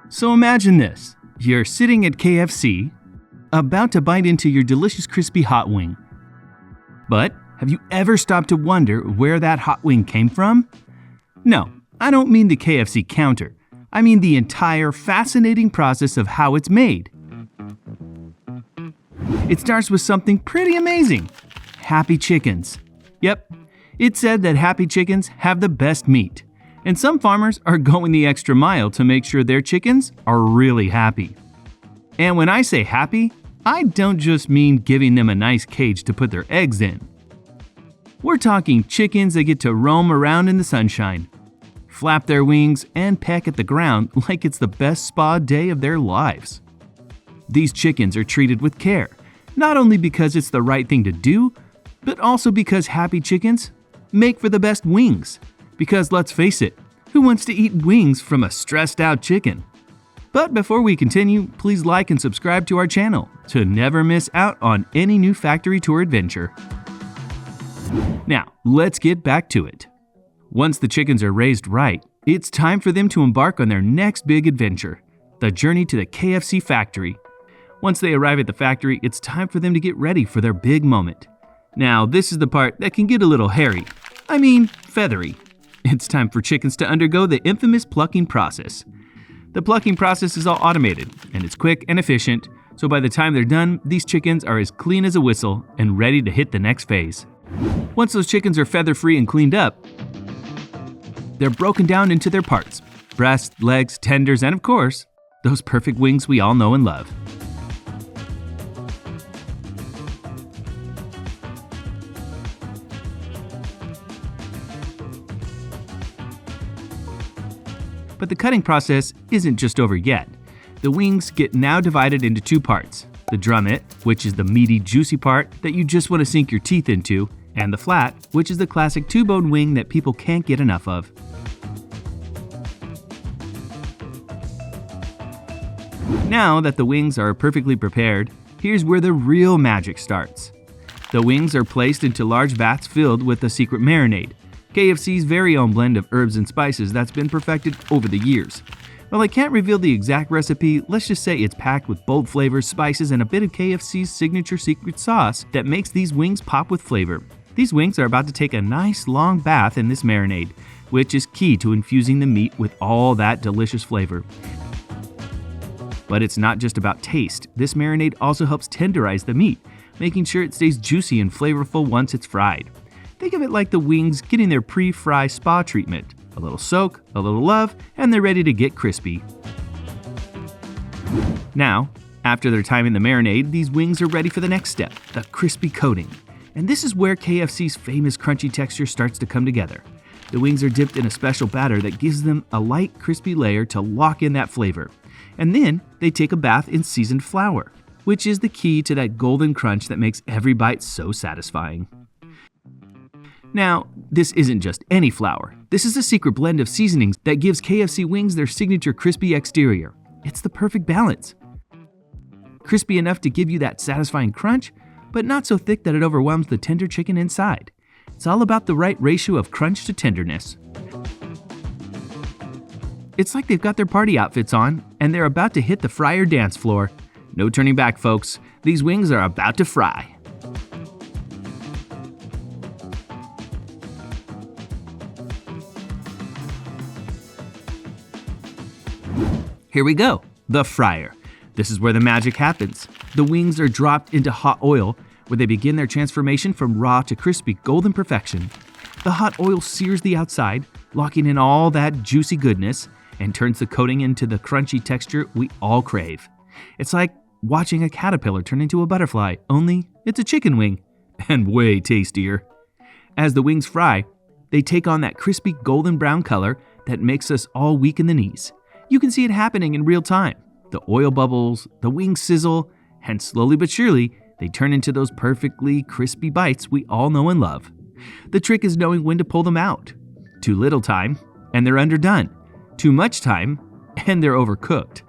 So imagine this. You're sitting at KFC, about to bite into your delicious crispy hot wing. But have you ever stopped to wonder where that hot wing came from? No, I don't mean the KFC counter. I mean the entire fascinating process of how it's made. It starts with something pretty amazing. Happy chickens. Yep, it's said that happy chickens have the best meat. And some farmers are going the extra mile to make sure their chickens are really happy. And when I say happy, I don't just mean giving them a nice cage to put their eggs in. We're talking chickens that get to roam around in the sunshine, flap their wings, and peck at the ground like it's the best spa day of their lives. These chickens are treated with care, not only because it's the right thing to do, but also because happy chickens make for the best wings. Because let's face it, who wants to eat wings from a stressed out chicken? But before we continue, please like and subscribe to our channel to never miss out on any new factory tour adventure. Now, let's get back to it. Once the chickens are raised right, it's time for them to embark on their next big adventure, the journey to the KFC factory. Once they arrive at the factory, it's time for them to get ready for their big moment. Now, this is the part that can get a little hairy. I mean, feathery. It's time for chickens to undergo the infamous plucking process. The plucking process is all automated, and it's quick and efficient, so by the time they're done, these chickens are as clean as a whistle and ready to hit the next phase. Once those chickens are feather-free and cleaned up, they're broken down into their parts: breasts, legs, tenders, and of course, those perfect wings we all know and love. But the cutting process isn't just over yet. The wings get now divided into two parts: the drummet, which is the meaty, juicy part that you just want to sink your teeth into, and the flat, which is the classic two-bone wing that people can't get enough of. Now that the wings are perfectly prepared, here's where the real magic starts. The wings are placed into large vats filled with the secret marinade, KFC's very own blend of herbs and spices that's been perfected over the years. While I can't reveal the exact recipe, let's just say it's packed with bold flavors, spices, and a bit of KFC's signature secret sauce that makes these wings pop with flavor. These wings are about to take a nice long bath in this marinade, which is key to infusing the meat with all that delicious flavor. But it's not just about taste. This marinade also helps tenderize the meat, making sure it stays juicy and flavorful once it's fried. Think of it like the wings getting their pre-fry spa treatment. A little soak, a little love, and they're ready to get crispy. Now, after their time in the marinade, these wings are ready for the next step, the crispy coating. And this is where KFC's famous crunchy texture starts to come together. The wings are dipped in a special batter that gives them a light, crispy layer to lock in that flavor. And then they take a bath in seasoned flour, which is the key to that golden crunch that makes every bite so satisfying. Now, this isn't just any flour. This is a secret blend of seasonings that gives KFC wings their signature crispy exterior. It's the perfect balance. Crispy enough to give you that satisfying crunch, but not so thick that it overwhelms the tender chicken inside. It's all about the right ratio of crunch to tenderness. It's like they've got their party outfits on, and they're about to hit the fryer dance floor. No turning back, folks. These wings are about to fry. Here we go, the fryer. This is where the magic happens. The wings are dropped into hot oil, where they begin their transformation from raw to crispy golden perfection. The hot oil sears the outside, locking in all that juicy goodness, and turns the coating into the crunchy texture we all crave. It's like watching a caterpillar turn into a butterfly, only it's a chicken wing, and way tastier. As the wings fry, they take on that crispy golden brown color that makes us all weak in the knees. You can see it happening in real time. The oil bubbles, the wings sizzle, and slowly but surely, they turn into those perfectly crispy bites we all know and love. The trick is knowing when to pull them out. Too little time, and they're underdone. Too much time, and they're overcooked.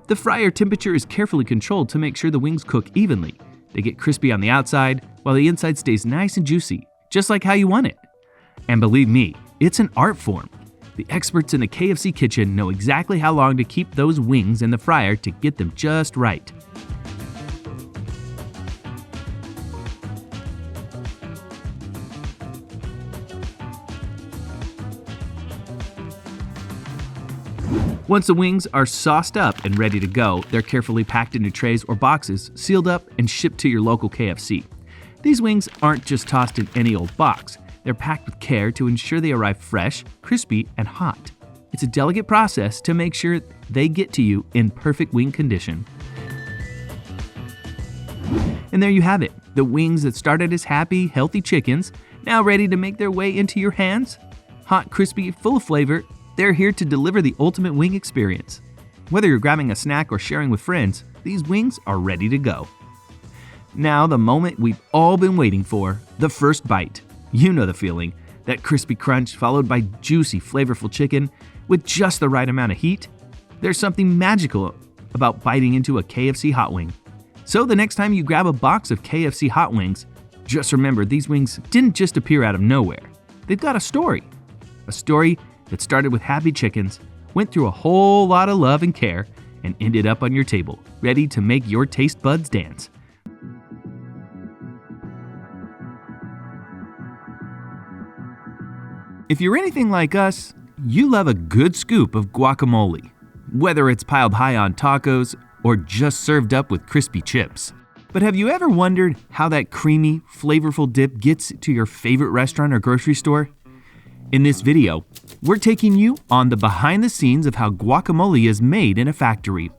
The fryer temperature is carefully controlled to make sure the wings cook evenly. They get crispy on the outside, while the inside stays nice and juicy, just like how you want it. And believe me, it's an art form. The experts in the KFC kitchen know exactly how long to keep those wings in the fryer to get them just right. Once the wings are sauced up and ready to go, they're carefully packed into trays or boxes, sealed up, and shipped to your local KFC. These wings aren't just tossed in any old box. They're packed with care to ensure they arrive fresh, crispy, and hot. It's a delicate process to make sure they get to you in perfect wing condition. And there you have it, the wings that started as happy, healthy chickens, now ready to make their way into your hands. Hot, crispy, full of flavor, they're here to deliver the ultimate wing experience. Whether you're grabbing a snack or sharing with friends, these wings are ready to go. Now, the moment we've all been waiting for, the first bite. You know the feeling, that crispy crunch followed by juicy, flavorful chicken with just the right amount of heat. There's something magical about biting into a KFC hot wing. So the next time you grab a box of KFC hot wings, just remember these wings didn't just appear out of nowhere. They've got a story. A story that started with happy chickens, went through a whole lot of love and care, and ended up on your table, ready to make your taste buds dance. If you're anything like us, you love a good scoop of guacamole, whether it's piled high on tacos or just served up with crispy chips. But have you ever wondered how that creamy, flavorful dip gets to your favorite restaurant or grocery store? In this video, we're taking you on the behind the scenes of how guacamole is made in a factory.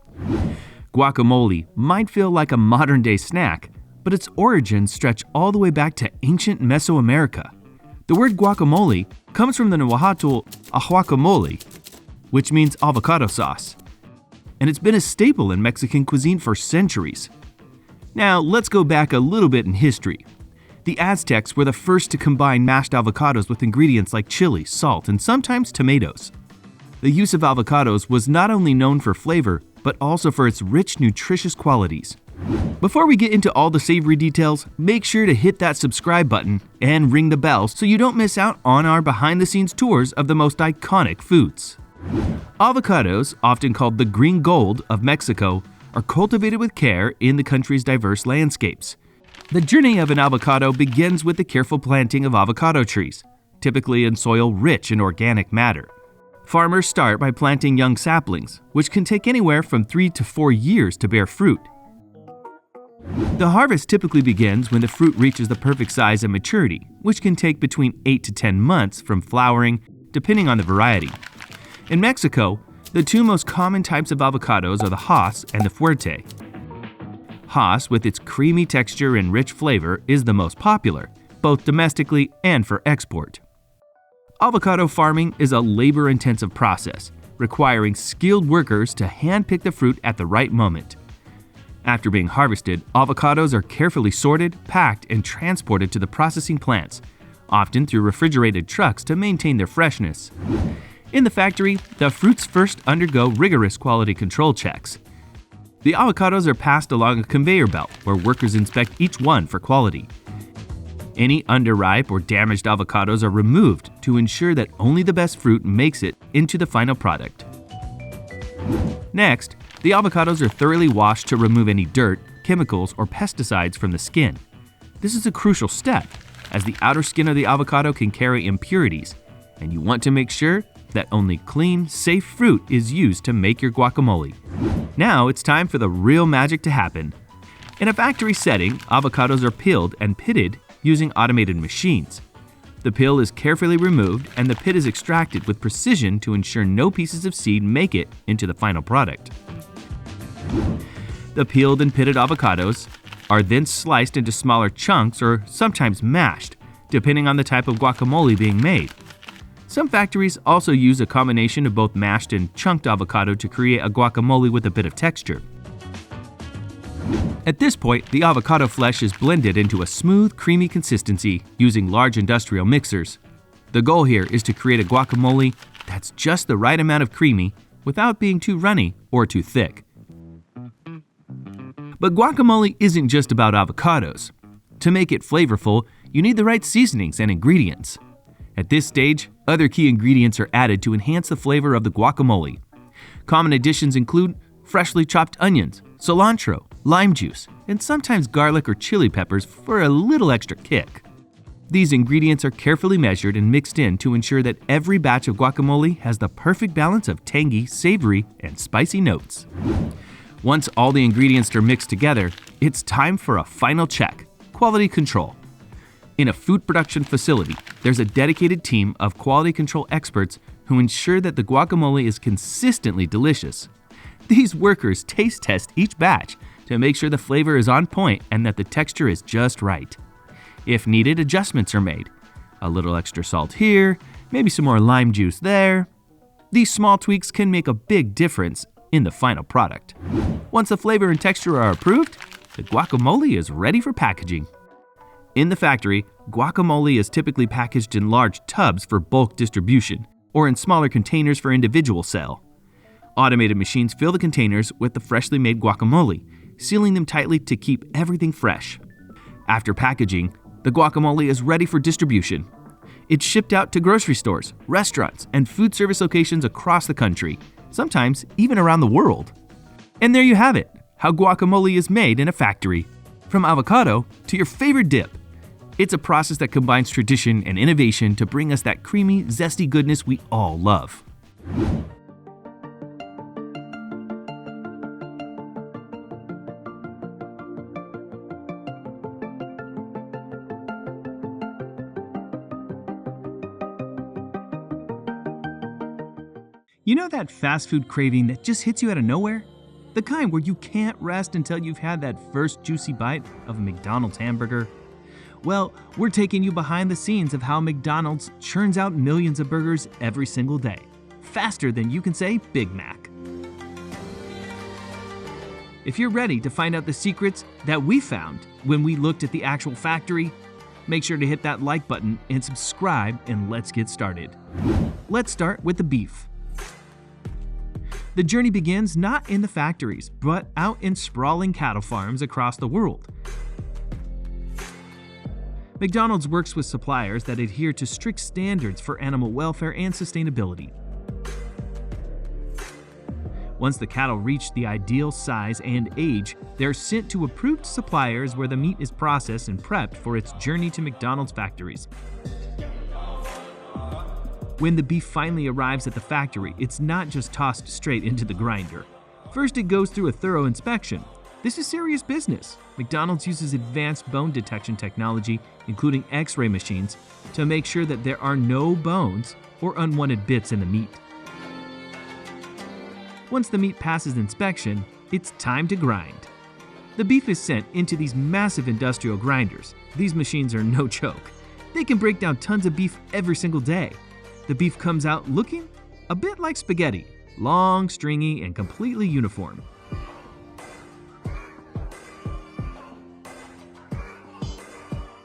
Guacamole might feel like a modern day snack, but its origins stretch all the way back to ancient Mesoamerica. The word guacamole comes from the Nahuatl aguacamole, which means avocado sauce, and it's been a staple in Mexican cuisine for centuries. Now, let's go back a little bit in history. The Aztecs were the first to combine mashed avocados with ingredients like chili, salt, and sometimes tomatoes. The use of avocados was not only known for flavor, but also for its rich, nutritious qualities. Before we get into all the savory details, make sure to hit that subscribe button and ring the bell so you don't miss out on our behind-the-scenes tours of the most iconic foods. Avocados, often called the green gold of Mexico, are cultivated with care in the country's diverse landscapes. The journey of an avocado begins with the careful planting of avocado trees, typically in soil rich in organic matter. Farmers start by planting young saplings, which can take anywhere from 3 to 4 years to bear fruit. The harvest typically begins when the fruit reaches the perfect size and maturity, which can take between 8 to 10 months from flowering, depending on the variety. In Mexico, the two most common types of avocados are the Hass and the Fuerte. Hass, with its creamy texture and rich flavor, is the most popular, both domestically and for export. Avocado farming is a labor-intensive process, requiring skilled workers to hand-pick the fruit at the right moment. After being harvested, avocados are carefully sorted, packed, and transported to the processing plants, often through refrigerated trucks to maintain their freshness. In the factory, the fruits first undergo rigorous quality control checks. The avocados are passed along a conveyor belt where workers inspect each one for quality. Any underripe or damaged avocados are removed to ensure that only the best fruit makes it into the final product. Next, the avocados are thoroughly washed to remove any dirt, chemicals, or pesticides from the skin. This is a crucial step, as the outer skin of the avocado can carry impurities, and you want to make sure that only clean, safe fruit is used to make your guacamole. Now it's time for the real magic to happen. In a factory setting, avocados are peeled and pitted using automated machines. The peel is carefully removed and the pit is extracted with precision to ensure no pieces of seed make it into the final product. The peeled and pitted avocados are then sliced into smaller chunks or sometimes mashed, depending on the type of guacamole being made. Some factories also use a combination of both mashed and chunked avocado to create a guacamole with a bit of texture. At this point, the avocado flesh is blended into a smooth, creamy consistency using large industrial mixers. The goal here is to create a guacamole that's just the right amount of creamy without being too runny or too thick. But guacamole isn't just about avocados. To make it flavorful, you need the right seasonings and ingredients. At this stage, other key ingredients are added to enhance the flavor of the guacamole. Common additions include freshly chopped onions, cilantro, lime juice, and sometimes garlic or chili peppers for a little extra kick. These ingredients are carefully measured and mixed in to ensure that every batch of guacamole has the perfect balance of tangy, savory, and spicy notes. Once all the ingredients are mixed together, it's time for a final check: quality control. In a food production facility, there's a dedicated team of quality control experts who ensure that the guacamole is consistently delicious. These workers taste test each batch to make sure the flavor is on point and that the texture is just right. If needed, adjustments are made. A little extra salt here, maybe some more lime juice there. These small tweaks can make a big difference in the final product. Once the flavor and texture are approved, the guacamole is ready for packaging. In the factory, guacamole is typically packaged in large tubs for bulk distribution or in smaller containers for individual sale. Automated machines fill the containers with the freshly made guacamole, sealing them tightly to keep everything fresh. After packaging, the guacamole is ready for distribution. It's shipped out to grocery stores, restaurants, and food service locations across the country, sometimes even around the world. And there you have it, how guacamole is made in a factory. From avocado to your favorite dip. It's a process that combines tradition and innovation to bring us that creamy, zesty goodness we all love. You know that fast food craving that just hits you out of nowhere? The kind where you can't rest until you've had that first juicy bite of a McDonald's hamburger? Well, we're taking you behind the scenes of how McDonald's churns out millions of burgers every single day, faster than you can say Big Mac. If you're ready to find out the secrets that we found when we looked at the actual factory, make sure to hit that like button and subscribe, and let's get started. Let's start with the beef. The journey begins not in the factories, but out in sprawling cattle farms across the world. McDonald's works with suppliers that adhere to strict standards for animal welfare and sustainability. Once the cattle reach the ideal size and age, they're sent to approved suppliers where the meat is processed and prepped for its journey to McDonald's factories. When the beef finally arrives at the factory, it's not just tossed straight into the grinder. First, it goes through a thorough inspection. This is serious business. McDonald's uses advanced bone detection technology, including X-ray machines, to make sure that there are no bones or unwanted bits in the meat. Once the meat passes inspection, it's time to grind. The beef is sent into these massive industrial grinders. These machines are no joke. They can break down tons of beef every single day. The beef comes out looking a bit like spaghetti, long, stringy, and completely uniform.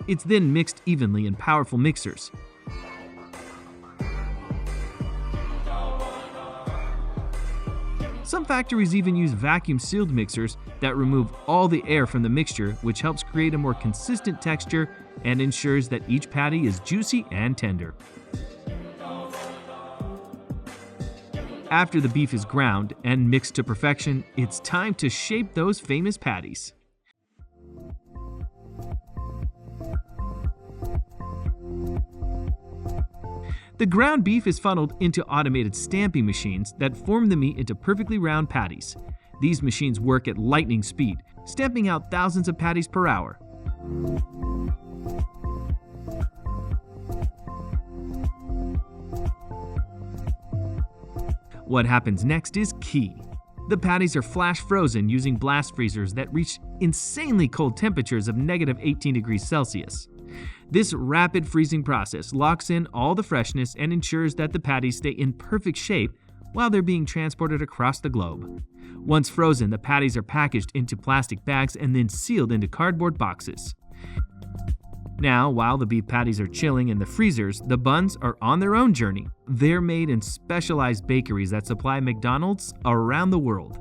It's then mixed evenly in powerful mixers. Some factories even use vacuum-sealed mixers that remove all the air from the mixture, which helps create a more consistent texture and ensures that each patty is juicy and tender. After the beef is ground and mixed to perfection, it's time to shape those famous patties. The ground beef is funneled into automated stamping machines that form the meat into perfectly round patties. These machines work at lightning speed, stamping out thousands of patties per hour. What happens next is key. The patties are flash frozen using blast freezers that reach insanely cold temperatures of -18 degrees Celsius. This rapid freezing process locks in all the freshness and ensures that the patties stay in perfect shape while they're being transported across the globe. Once frozen, the patties are packaged into plastic bags and then sealed into cardboard boxes. Now, while the beef patties are chilling in the freezers, the buns are on their own journey. They're made in specialized bakeries that supply McDonald's around the world.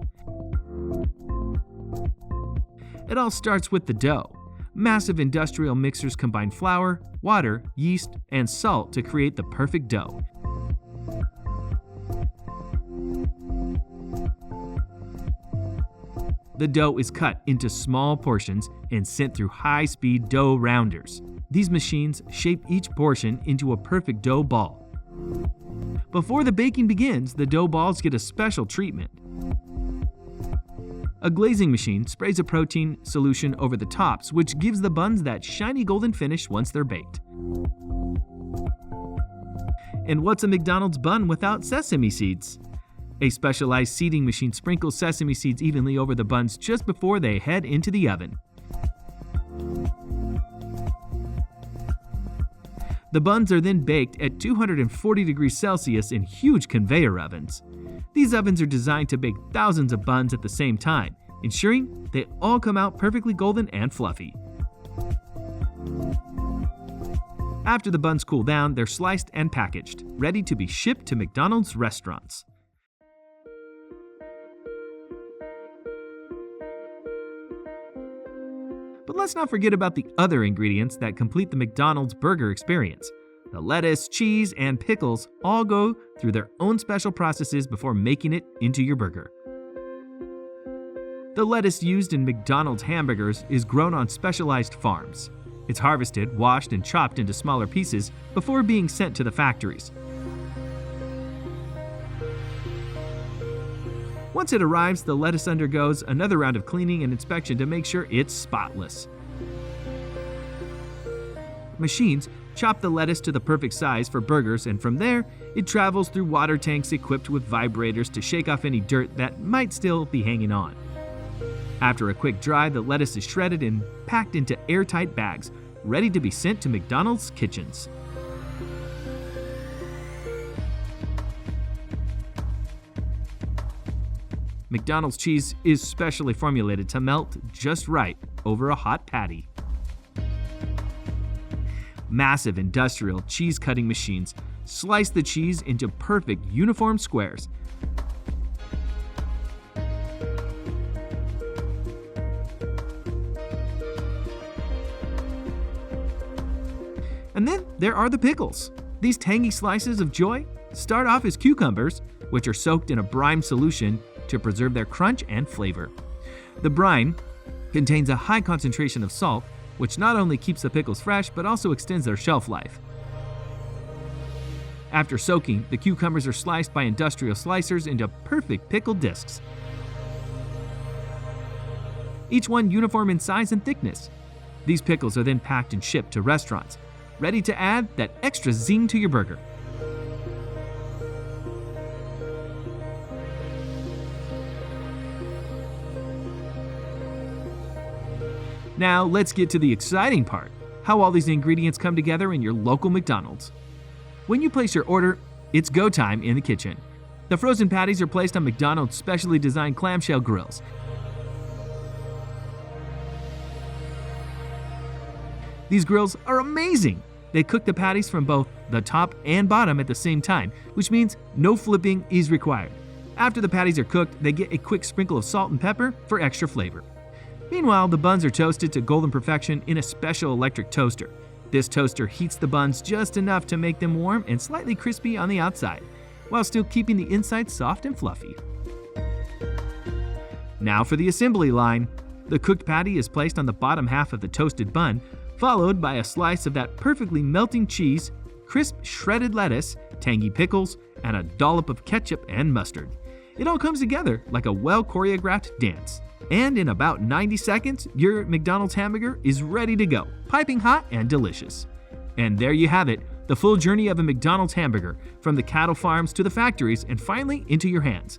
It all starts with the dough. Massive industrial mixers combine flour, water, yeast, and salt to create the perfect dough. The dough is cut into small portions and sent through high-speed dough rounders. These machines shape each portion into a perfect dough ball. Before the baking begins, the dough balls get a special treatment. A glazing machine sprays a protein solution over the tops, which gives the buns that shiny golden finish once they're baked. And what's a McDonald's bun without sesame seeds? A specialized seeding machine sprinkles sesame seeds evenly over the buns just before they head into the oven. The buns are then baked at 240 degrees Celsius in huge conveyor ovens. These ovens are designed to bake thousands of buns at the same time, ensuring they all come out perfectly golden and fluffy. After the buns cool down, they're sliced and packaged, ready to be shipped to McDonald's restaurants. But let's not forget about the other ingredients that complete the McDonald's burger experience. The lettuce, cheese, and pickles all go through their own special processes before making it into your burger. The lettuce used in McDonald's hamburgers is grown on specialized farms. It's harvested, washed, and chopped into smaller pieces before being sent to the factories. Once it arrives, the lettuce undergoes another round of cleaning and inspection to make sure it's spotless. Machines chop the lettuce to the perfect size for burgers, and from there, it travels through water tanks equipped with vibrators to shake off any dirt that might still be hanging on. After a quick dry, the lettuce is shredded and packed into airtight bags, ready to be sent to McDonald's kitchens. McDonald's cheese is specially formulated to melt just right over a hot patty. Massive industrial cheese cutting machines slice the cheese into perfect uniform squares. And then there are the pickles. These tangy slices of joy start off as cucumbers, which are soaked in a brine solution to preserve their crunch and flavor. The brine contains a high concentration of salt, which not only keeps the pickles fresh, but also extends their shelf life. After soaking, the cucumbers are sliced by industrial slicers into perfect pickled discs, each one uniform in size and thickness. These pickles are then packed and shipped to restaurants, ready to add that extra zing to your burger. Now let's get to the exciting part, how all these ingredients come together in your local McDonald's. When you place your order, it's go time in the kitchen. The frozen patties are placed on McDonald's specially designed clamshell grills. These grills are amazing. They cook the patties from both the top and bottom at the same time, which means no flipping is required. After the patties are cooked, they get a quick sprinkle of salt and pepper for extra flavor. Meanwhile, the buns are toasted to golden perfection in a special electric toaster. This toaster heats the buns just enough to make them warm and slightly crispy on the outside, while still keeping the inside soft and fluffy. Now for the assembly line. The cooked patty is placed on the bottom half of the toasted bun, followed by a slice of that perfectly melting cheese, crisp shredded lettuce, tangy pickles, and a dollop of ketchup and mustard. It all comes together like a well-choreographed dance. And in about 90 seconds, your McDonald's hamburger is ready to go, piping hot and delicious. And there you have it, the full journey of a McDonald's hamburger, from the cattle farms to the factories and finally into your hands.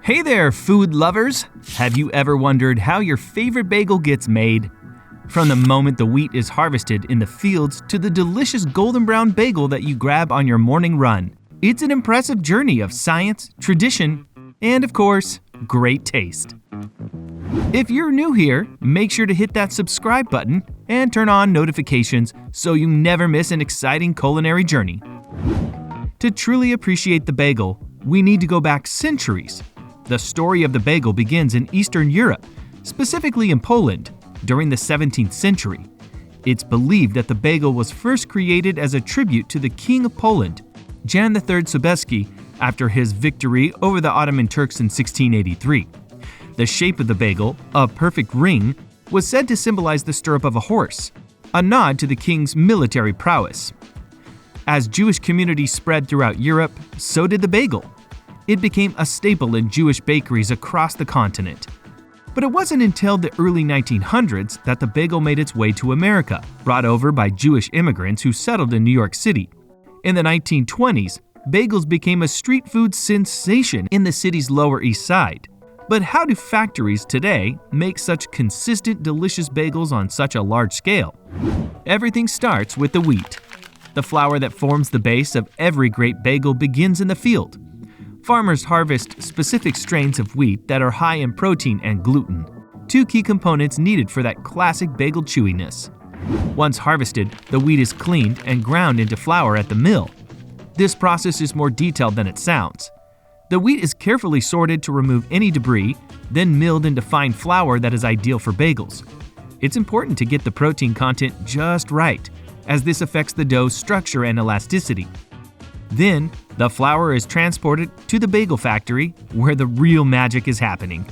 Hey there, food lovers! Have you ever wondered how your favorite bagel gets made? From the moment the wheat is harvested in the fields to the delicious golden brown bagel that you grab on your morning run, it's an impressive journey of science, tradition, and of course, great taste. If you're new here, make sure to hit that subscribe button and turn on notifications so you never miss an exciting culinary journey. To truly appreciate the bagel, we need to go back centuries. The story of the bagel begins in Eastern Europe, specifically in Poland, during the 17th century. It's believed that the bagel was first created as a tribute to the King of Poland, Jan III Sobieski, after his victory over the Ottoman Turks in 1683. The shape of the bagel, a perfect ring, was said to symbolize the stirrup of a horse, a nod to the king's military prowess. As Jewish communities spread throughout Europe, so did the bagel. It became a staple in Jewish bakeries across the continent. But it wasn't until the early 1900s that the bagel made its way to America, brought over by Jewish immigrants who settled in New York City. In the 1920s, bagels became a street food sensation in the city's Lower East Side. But how do factories today make such consistent, delicious bagels on such a large scale? Everything starts with the wheat. The flour that forms the base of every great bagel begins in the field. Farmers harvest specific strains of wheat that are high in protein and gluten, two key components needed for that classic bagel chewiness. Once harvested, the wheat is cleaned and ground into flour at the mill. This process is more detailed than it sounds. The wheat is carefully sorted to remove any debris, then milled into fine flour that is ideal for bagels. It's important to get the protein content just right, as this affects the dough's structure and elasticity. Then, the flour is transported to the bagel factory, where the real magic is happening.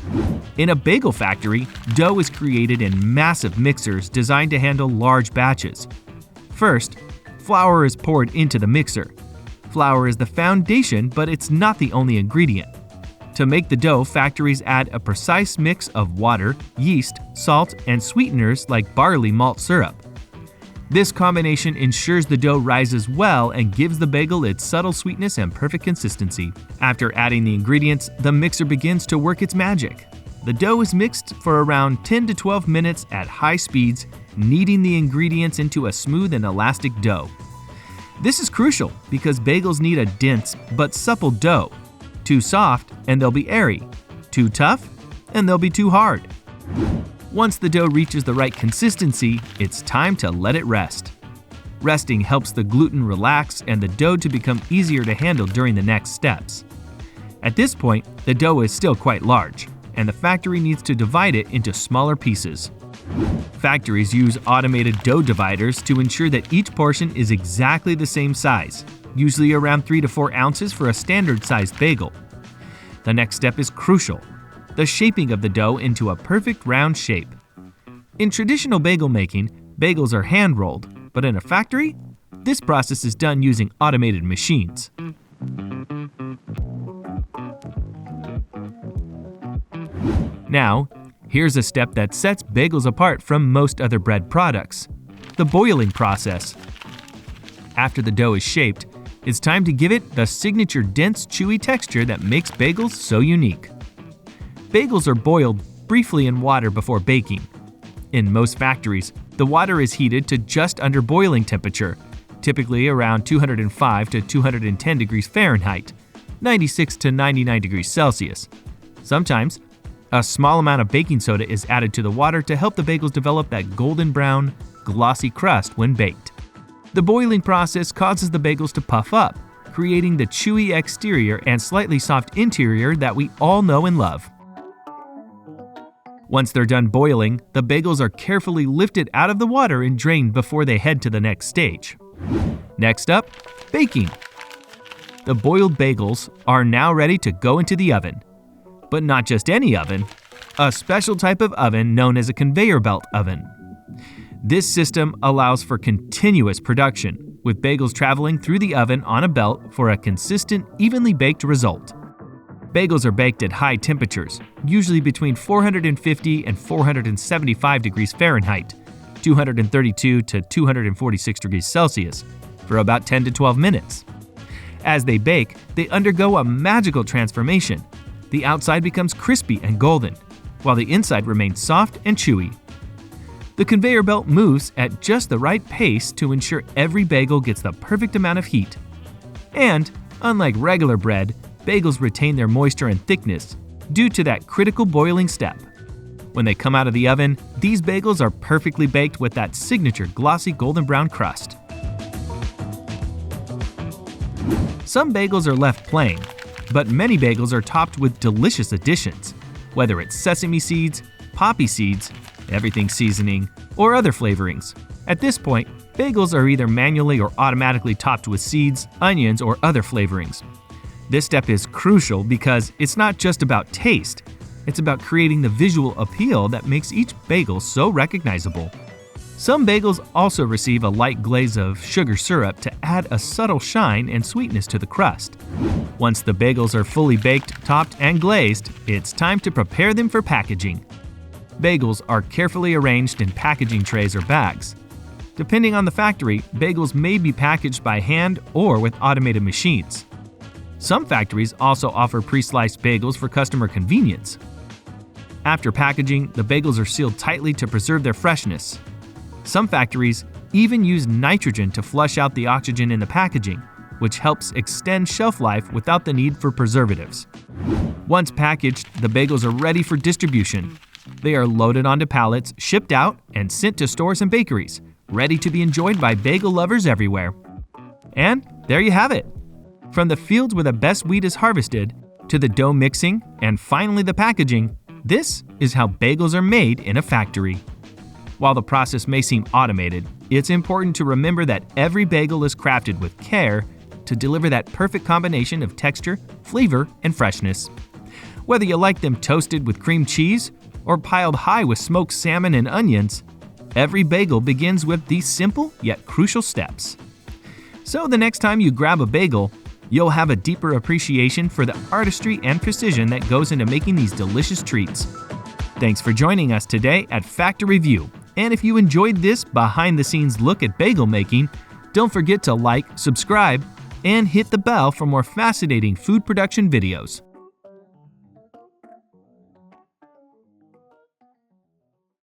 In a bagel factory, dough is created in massive mixers designed to handle large batches. First, flour is poured into the mixer. Flour is the foundation, but it's not the only ingredient. To make the dough, factories add a precise mix of water, yeast, salt, and sweeteners like barley malt syrup. This combination ensures the dough rises well and gives the bagel its subtle sweetness and perfect consistency. After adding the ingredients, the mixer begins to work its magic. The dough is mixed for around 10 to 12 minutes at high speeds, kneading the ingredients into a smooth and elastic dough. This is crucial because bagels need a dense but supple dough. Too soft, and they'll be airy. Too tough, and they'll be too hard. Once the dough reaches the right consistency, it's time to let it rest. Resting helps the gluten relax and the dough to become easier to handle during the next steps. At this point, the dough is still quite large, and the factory needs to divide it into smaller pieces. Factories use automated dough dividers to ensure that each portion is exactly the same size, usually around 3 to 4 ounces for a standard-sized bagel. The next step is crucial: the shaping of the dough into a perfect round shape. In traditional bagel making, bagels are hand-rolled, but in a factory, this process is done using automated machines. Now, here's a step that sets bagels apart from most other bread products: the boiling process. After the dough is shaped, it's time to give it the signature dense, chewy texture that makes bagels so unique. Bagels are boiled briefly in water before baking. In most factories, the water is heated to just under boiling temperature, typically around 205 to 210 degrees Fahrenheit, 96 to 99 degrees Celsius. Sometimes, a small amount of baking soda is added to the water to help the bagels develop that golden brown, glossy crust when baked. The boiling process causes the bagels to puff up, creating the chewy exterior and slightly soft interior that we all know and love. Once they're done boiling, the bagels are carefully lifted out of the water and drained before they head to the next stage. Next up, baking. The boiled bagels are now ready to go into the oven. But not just any oven, a special type of oven known as a conveyor belt oven. This system allows for continuous production, with bagels traveling through the oven on a belt for a consistent, evenly baked result. Bagels are baked at high temperatures, usually between 450 and 475 degrees Fahrenheit, 232 to 246 degrees Celsius, for about 10 to 12 minutes. As they bake, they undergo a magical transformation. The outside becomes crispy and golden, while the inside remains soft and chewy. The conveyor belt moves at just the right pace to ensure every bagel gets the perfect amount of heat. And, unlike regular bread, bagels retain their moisture and thickness due to that critical boiling step. When they come out of the oven, these bagels are perfectly baked with that signature glossy golden brown crust. Some bagels are left plain. But many bagels are topped with delicious additions, whether it's sesame seeds, poppy seeds, everything seasoning, or other flavorings. At this point, bagels are either manually or automatically topped with seeds, onions, or other flavorings. This step is crucial because it's not just about taste, it's about creating the visual appeal that makes each bagel so recognizable. Some bagels also receive a light glaze of sugar syrup to add a subtle shine and sweetness to the crust. Once the bagels are fully baked, topped, and glazed, it's time to prepare them for packaging. Bagels are carefully arranged in packaging trays or bags. Depending on the factory, bagels may be packaged by hand or with automated machines. Some factories also offer pre-sliced bagels for customer convenience. After packaging, the bagels are sealed tightly to preserve their freshness. Some factories even use nitrogen to flush out the oxygen in the packaging, which helps extend shelf life without the need for preservatives. Once packaged, the bagels are ready for distribution. They are loaded onto pallets, shipped out, and sent to stores and bakeries, ready to be enjoyed by bagel lovers everywhere. And there you have it. From the fields where the best wheat is harvested, to the dough mixing, and finally the packaging, this is how bagels are made in a factory. While the process may seem automated, it's important to remember that every bagel is crafted with care to deliver that perfect combination of texture, flavor, and freshness. Whether you like them toasted with cream cheese or piled high with smoked salmon and onions, every bagel begins with these simple yet crucial steps. So the next time you grab a bagel, you'll have a deeper appreciation for the artistry and precision that goes into making these delicious treats. Thanks for joining us today at Factory View. And if you enjoyed this behind-the-scenes look at bagel making, don't forget to like, subscribe, and hit the bell for more fascinating food production videos.